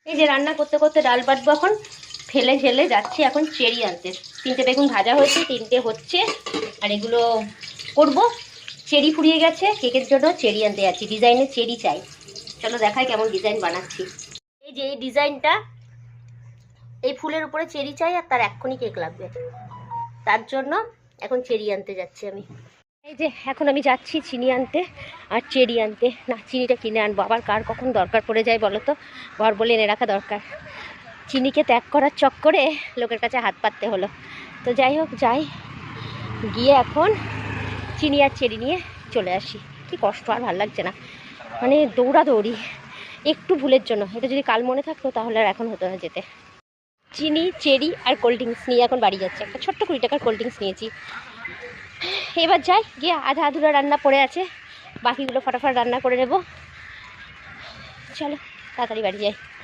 এই যে রান্না করতে করতে ডাল বাটবো এখন, ফেলে ফেলে যাচ্ছি এখন চেরি আনতে। 3টে বেগুন ভাজা হয়েছে, 3টে হচ্ছে, আর এগুলো করব। চেরি ফুরিয়ে গেছে, কেকের জন্য চেরি আনতে যাচ্ছি, ডিজাইনের চেরি চাই। চলো দেখাই কেমন ডিজাইন বানাচ্ছি। এই যে এই ডিজাইনটা, এই ফুলের উপরে চেরি চাই, আর তার এক্ষুনি কেক লাগবে, তার জন্য এখন চেরি আনতে যাচ্ছি আমি। এই যে এখন আমি যাচ্ছি চিনি আনতে আর চেরি আনতে। না, চিনিটা কিনে আনবো, আবার কার কখন দরকার পড়ে যায় বলো তো, ঘর বলে এনে রাখা দরকার। চিনিকে ত্যাগ করার চক্করে লোকের কাছে হাত পাততে হলো। তো যাই হোক, যাই, গিয়ে এখন চিনি আর চেরি নিয়ে চলে আসি। কি কষ্ট, আর ভালো লাগছে না, মানে দৌড়াদৌড়ি একটু ভুলের জন্য। এটা যদি কাল মনে থাকতো তাহলে আর এখন হতো না যেতে। চিনি, চেরি আর কোল্ড ড্রিঙ্কস নিয়ে এখন বাড়ি যাচ্ছে। একটা ছোট্ট 20 টাকার কোল্ড ড্রিঙ্কস নিয়েছি। এবার যাই, গিয়ে আধা আধুরা রান্না পড়ে আছে, বাকিগুলো ফটাফট রান্না করে নেব। চলো তাড়াতাড়ি বাড়ি যাই।